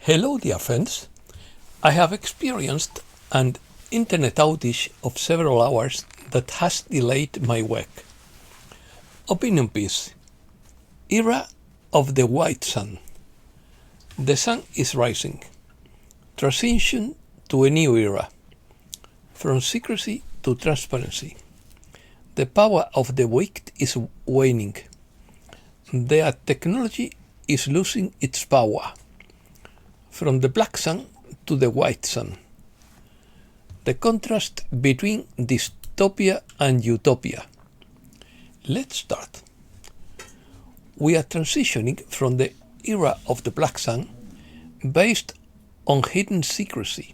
Hello, dear friends. I have experienced an internet outage of several hours that has delayed my work. Opinion piece. Era of the white sun. The sun is rising. Transition to a new era. From secrecy to transparency. The power of the weak is waning. Their technology is losing its power. From the black sun to the white sun. The contrast between dystopia and utopia. Let's start. We are transitioning from the era of the black sun, based on hidden secrecy,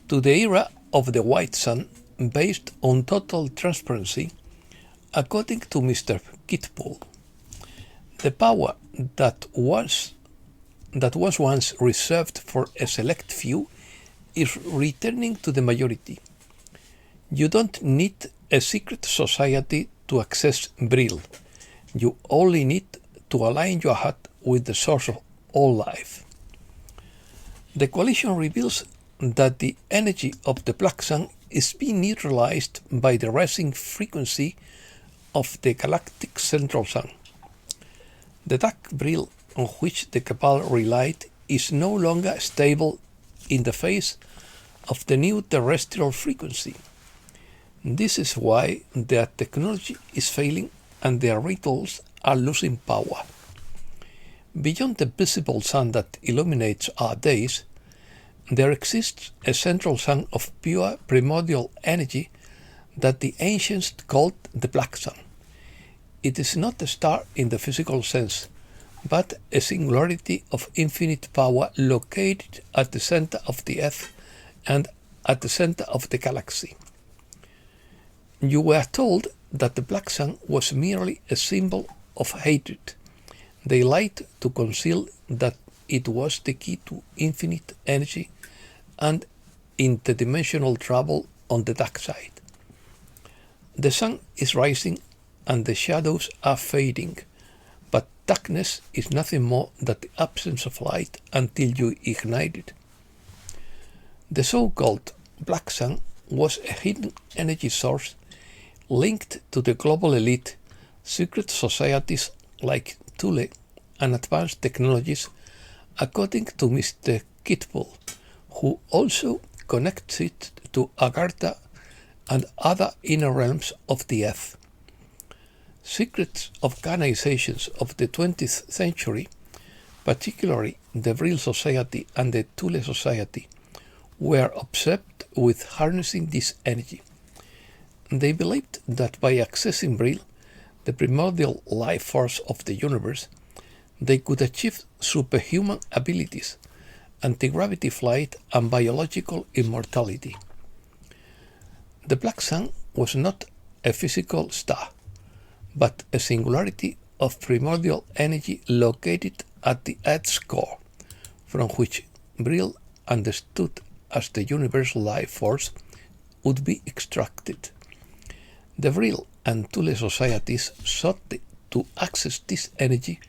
to the era of the white sun, based on total transparency, according to Mr. Kitpool. The power that was once reserved for a select few is returning to the majority. You don't need a secret society to access Brill. You only need to align your heart with the source of all life. The coalition reveals that the energy of the black sun is being neutralized by the rising frequency of the galactic central sun. The dark Brill on which the cabal relied is no longer stable in the face of the new terrestrial frequency. This is why their technology is failing and their rituals are losing power. Beyond the visible sun that illuminates our days, there exists a central sun of pure primordial energy that the ancients called the black sun. It is not a star in the physical sense, but a singularity of infinite power located at the center of the Earth and at the center of the galaxy. You were told that the black sun was merely a symbol of hatred. They lied to conceal that it was the key to infinite energy and interdimensional travel on the dark side. The sun is rising and the shadows are fading. But darkness is nothing more than the absence of light until you ignite it. The so-called black sun was a hidden energy source linked to the global elite, secret societies like Thule, and advanced technologies, according to Mr. Kitpool, who also connects it to Agartha and other inner realms of the Earth. Secret organizations of the 20th century, particularly the Brill Society and the Thule Society, were obsessed with harnessing this energy. They believed that by accessing Brill, the primordial life force of the universe, they could achieve superhuman abilities, anti-gravity flight, and biological immortality. The black sun was not a physical star, but a singularity of primordial energy located at the Earth's core, from which Brill, understood as the universal life force, would be extracted. The Brill and Thule societies sought to access this energy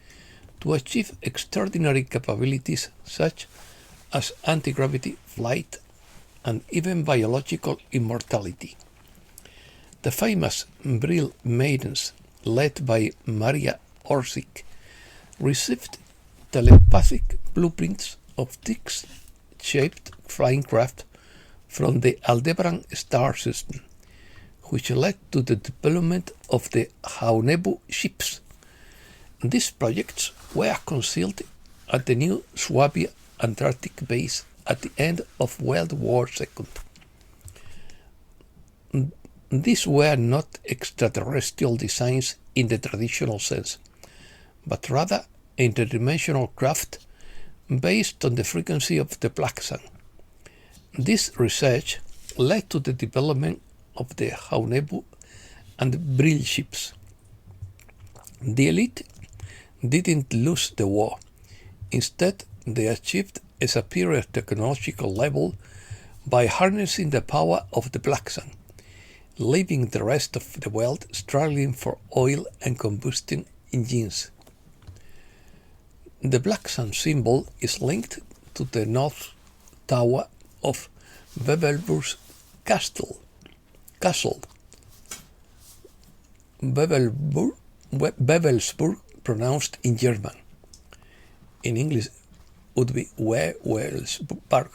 to achieve extraordinary capabilities such as anti-gravity flight and even biological immortality. The famous Brill maidens, led by Maria Orsic, received telepathic blueprints of disc-shaped flying craft from the Aldebaran star system, which led to the development of the Haunebu ships. These projects were concealed at the new Swabia Antarctic base at the end of World War II. These were not extraterrestrial designs in the traditional sense, but rather interdimensional craft based on the frequency of the black sun. This research led to the development of the Haunebu and Brill ships. The elite didn't lose the war. Instead, they achieved a superior technological level by harnessing the power of the black sun, leaving the rest of the world struggling for oil and combustion engines. The black sun symbol is linked to the north tower of Bebelburg Castle. Bebelsburg, pronounced in German. In English, would be Wewelsburg.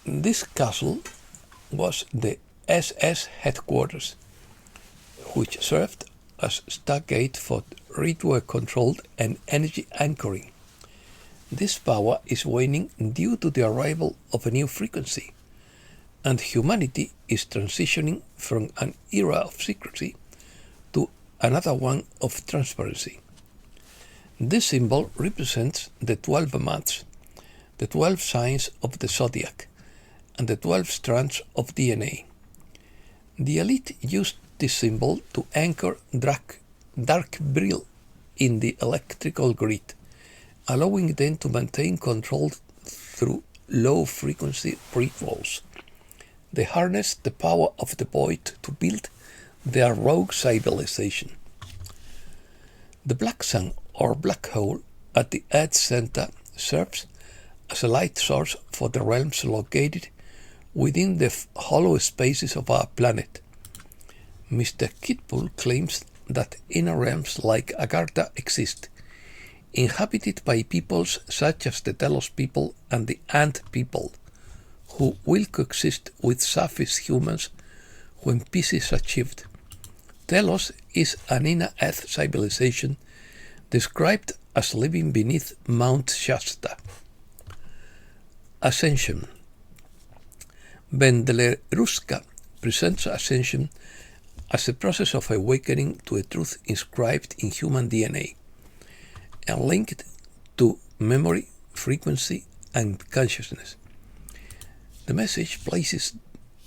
This castle was the SS headquarters, which served as stargate for radio-controlled and energy anchoring. This power is waning due to the arrival of a new frequency, and humanity is transitioning from an era of secrecy to another one of transparency. This symbol represents the 12 months, the 12 signs of the zodiac, and the 12 strands of DNA. The elite used this symbol to anchor dark brile in the electrical grid, allowing them to maintain control through low-frequency rituals. They harnessed the power of the void to build their rogue civilization. The black sun or black hole at the Earth center serves as a light source for the realms located within the hollow spaces of our planet. Mr. Kitbull claims that inner realms like Agartha exist, inhabited by peoples such as the Telos people and the Ant people, who will coexist with surface humans when peace is achieved. Telos is an inner Earth civilization described as living beneath Mount Shasta. Ascension. Bendeleruska presents ascension as a process of awakening to a truth inscribed in human DNA and linked to memory, frequency, and consciousness. The message places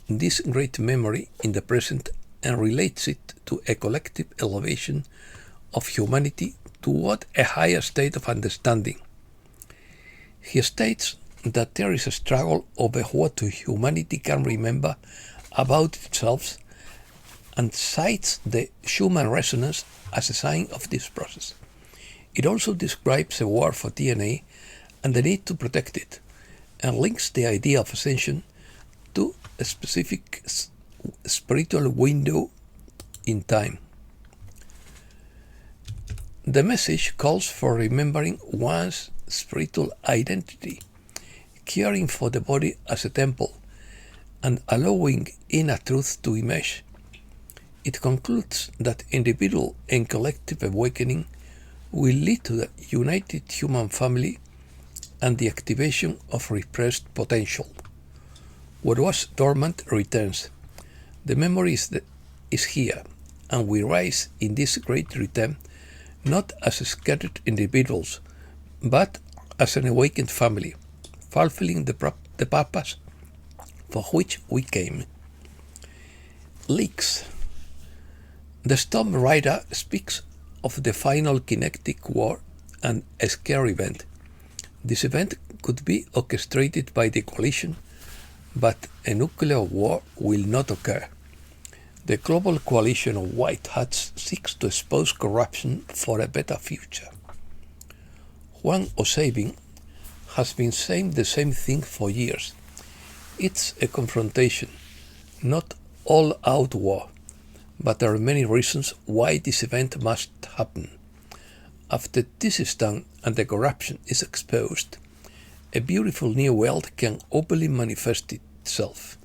this great memory in the present and relates it to a collective elevation of humanity toward a higher state of understanding. He states that there is a struggle over what humanity can remember about itself and cites the Schumann resonance as a sign of this process. It also describes a war for DNA and the need to protect it, and links the idea of ascension to a specific spiritual window in time. The message calls for remembering one's spiritual identity, caring for the body as a temple, and allowing inner truth to emerge. It concludes that individual and collective awakening will lead to the united human family and the activation of repressed potential. What was dormant returns. The memory is here, and we rise in this great return not as scattered individuals, but as an awakened family, fulfilling the purpose for which we came. Leaks. The Storm Rider speaks of the final kinetic war and a scare event. This event could be orchestrated by the coalition, but a nuclear war will not occur. The global coalition of white hats seeks to expose corruption for a better future. Juan Osabin has been saying the same thing for years. It's a confrontation, not all-out war, but there are many reasons why this event must happen. After this is done and the corruption is exposed, a beautiful new world can openly manifest itself.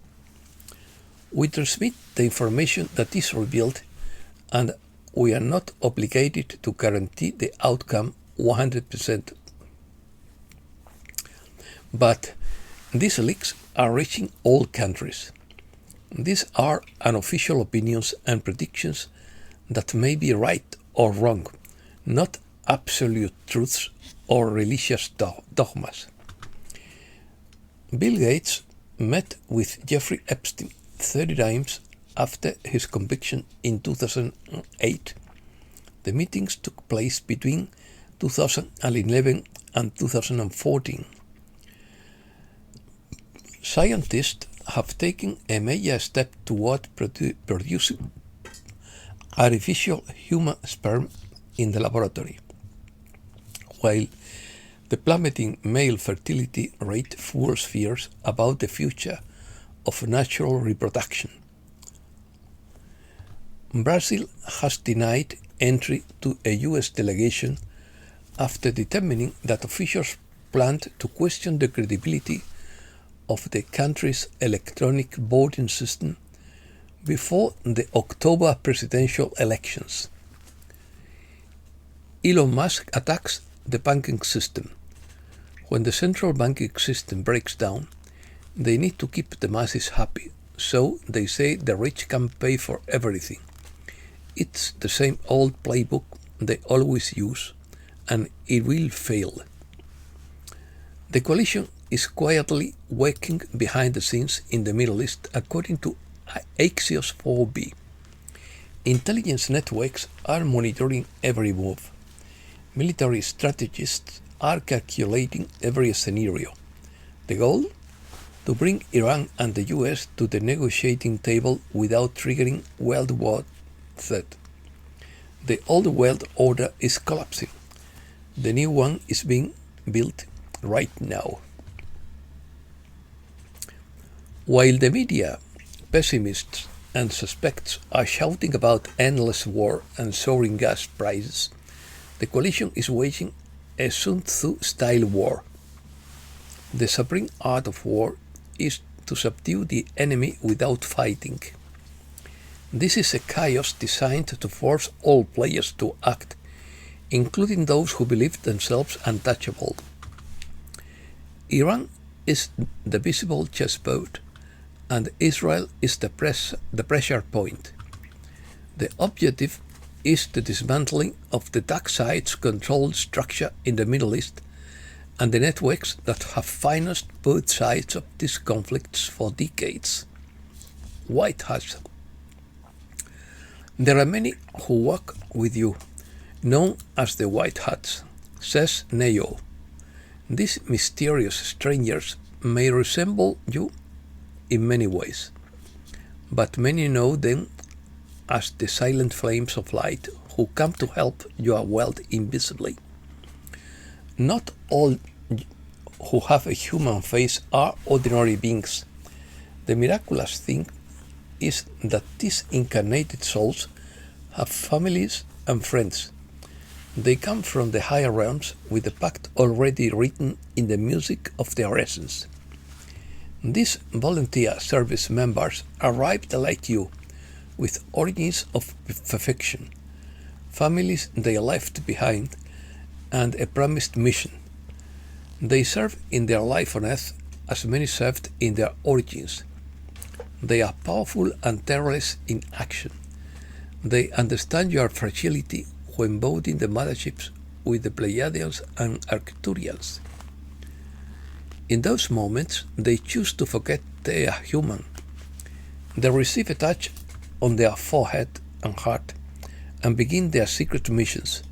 We transmit the information that is revealed, and we are not obligated to guarantee the outcome 100%. But these leaks are reaching all countries. These are unofficial opinions and predictions that may be right or wrong, not absolute truths or religious dogmas. Bill Gates met with Jeffrey Epstein 30 times after his conviction in 2008. The meetings took place between 2011 and 2014. Scientists have taken a major step toward producing artificial human sperm in the laboratory. while the plummeting male fertility rate fuels fears about the future of natural reproduction. Brazil has denied entry to a US delegation after determining that officials planned to question the credibility of the country's electronic voting system before the October presidential elections. Elon Musk attacks the banking system. When the central banking system breaks down, they need to keep the masses happy, so they say the rich can pay for everything. It's the same old playbook they always use, and it will fail. The coalition is quietly working behind the scenes in the Middle East, according to Axios 4B. Intelligence networks are monitoring every move. Military strategists are calculating every scenario. The goal? To bring Iran and the US to the negotiating table without triggering World War III. The old world order is collapsing. The new one is being built right now. While the media, pessimists and suspects are shouting about endless war and soaring gas prices, the coalition is waging a Sun Tzu-style war. The supreme art of war is to subdue the enemy without fighting. This is a chaos designed to force all players to act, including those who believe themselves untouchable. Iran is the visible chessboard, and Israel is the pressure point. The objective is the dismantling of the dark side's control structure in the Middle East and the networks that have financed both sides of these conflicts for decades. White hats. There are many who work with you, known as the White Hats, says Neo. These mysterious strangers may resemble you in many ways, but many know them as the silent flames of light who come to help your world invisibly. Not all who have a human face are ordinary beings. The miraculous thing is that these incarnated souls have families and friends. They come from the higher realms with the pact already written in the music of their essence. These volunteer service members arrived like you, with origins of perfection, families they left behind, and a promised mission. They serve in their life on earth as many served in their origins. They are powerful and tireless in action. They understand your fragility when boarding the motherships with the Pleiadians and Arcturians. In those moments, they choose to forget they are human. They receive a touch on their forehead and heart and begin their secret missions.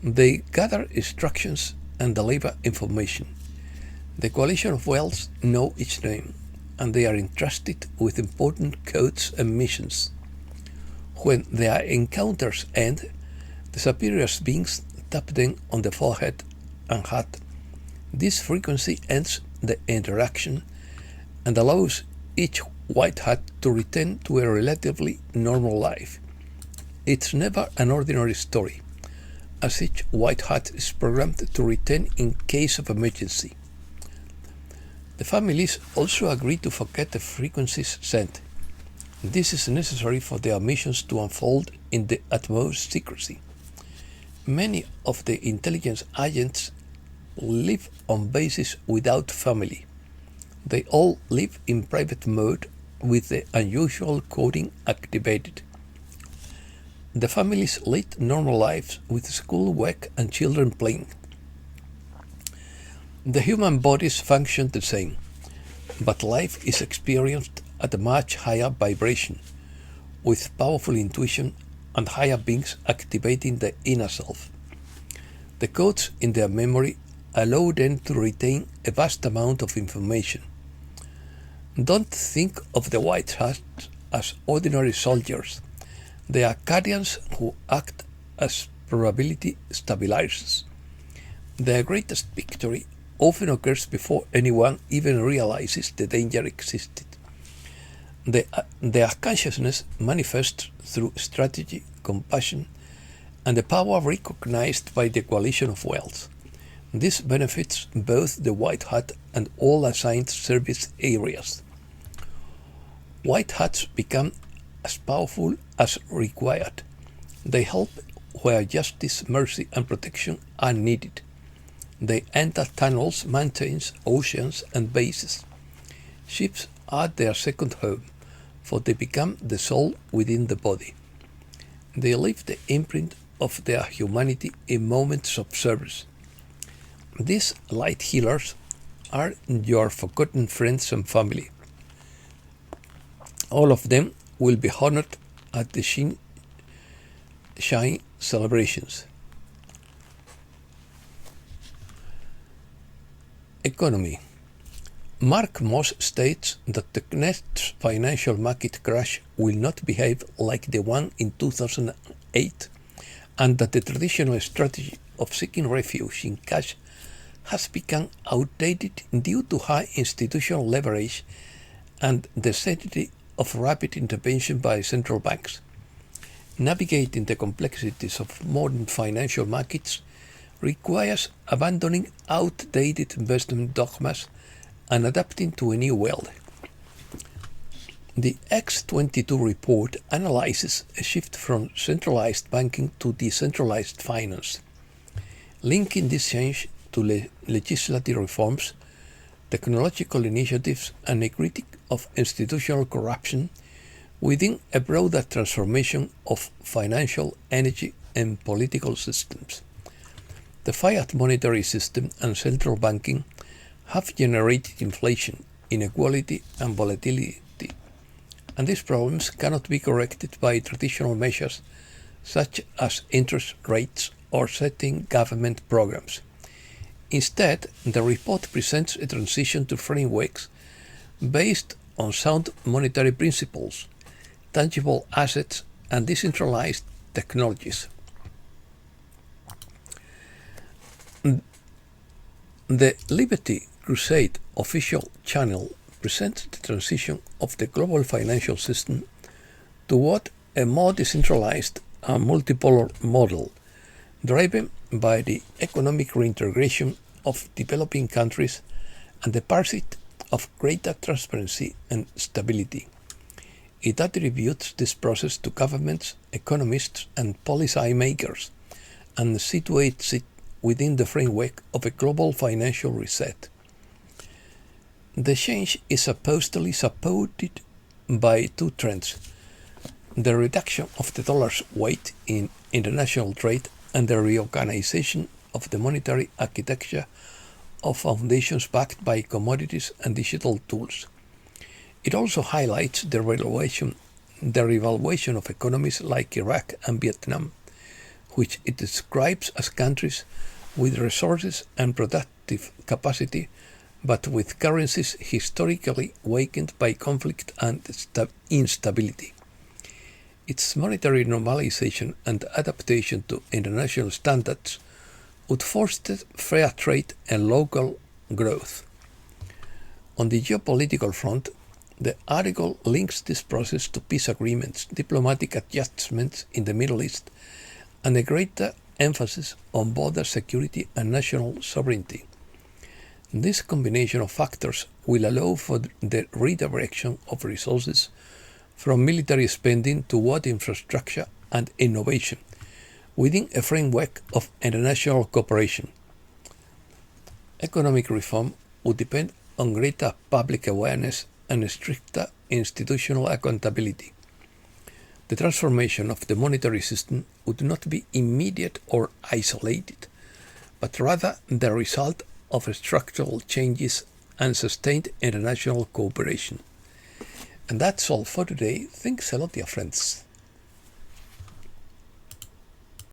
They gather instructions and deliver information. The coalition of worlds know each name, and they are entrusted with important codes and missions. When their encounters end, the superior beings tap them on the forehead and heart. This frequency ends the interaction and allows each white hat to return to a relatively normal life. It's never an ordinary story, as each white hat is programmed to return in case of emergency. The families also agree to forget the frequencies sent. This is necessary for their missions to unfold in the utmost secrecy. Many of the intelligence agents live on bases without family. They all live in private mode with the unusual coding activated. The families lead normal lives with school, work, and children playing. The human bodies function the same, but life is experienced at a much higher vibration, with powerful intuition and higher beings activating the inner self. The codes in their memory allow them to retain a vast amount of information. Don't think of the white hats as ordinary soldiers. They are guardians who act as probability stabilizers. The greatest victory often occurs before anyone even realizes the danger existed. Their consciousness manifests through strategy, compassion, and the power recognized by the coalition of wealth. This benefits both the White Hat and all assigned service areas. White Hats become as powerful as required. They help where justice, mercy, and protection are needed. They enter tunnels, mountains, oceans, and bases. Ships are their second home, for they become the soul within the body. They leave the imprint of their humanity in moments of service. These light healers are your forgotten friends and family. All of them will be honored at the Shine celebrations. Economy. Mark Moss states that the next financial market crash will not behave like the one in 2008, and that the traditional strategy of seeking refuge in cash has become outdated due to high institutional leverage and the necessity of rapid intervention by central banks. Navigating the complexities of modern financial markets requires abandoning outdated investment dogmas and adapting to a new world. The X22 report analyzes a shift from centralized banking to decentralized finance, linking this change to legislative reforms, technological initiatives, and a critique of institutional corruption within a broader transformation of financial, energy, and political systems. The fiat monetary system and central banking have generated inflation, inequality, and volatility, and these problems cannot be corrected by traditional measures such as interest rates or setting government programs. Instead, the report presents a transition to frameworks based on sound monetary principles, tangible assets, and decentralized technologies. The Liberty Crusade official channel presents the transition of the global financial system toward a more decentralized and multipolar model, driven by the economic reintegration of developing countries and the pursuit of greater transparency and stability. It attributes this process to governments, economists, and policymakers, and situates it within the framework of a global financial reset. The change is supposedly supported by two trends: the reduction of the dollar's weight in international trade and the reorganization of the monetary architecture of foundations backed by commodities and digital tools. It also highlights the revaluation of economies like Iraq and Vietnam, which it describes as countries with resources and productive capacity, but with currencies historically weakened by conflict and instability. Its monetary normalization and adaptation to international standards would foster fair trade and local growth. On the geopolitical front, the article links this process to peace agreements, diplomatic adjustments in the Middle East, and a greater emphasis on border security and national sovereignty. This combination of factors will allow for the redirection of resources from military spending toward infrastructure and innovation, within a framework of international cooperation. Economic reform would depend on greater public awareness and stricter institutional accountability. The transformation of the monetary system would not be immediate or isolated, but rather the result of structural changes and sustained international cooperation. And that's all for today. Thanks a lot, dear friends.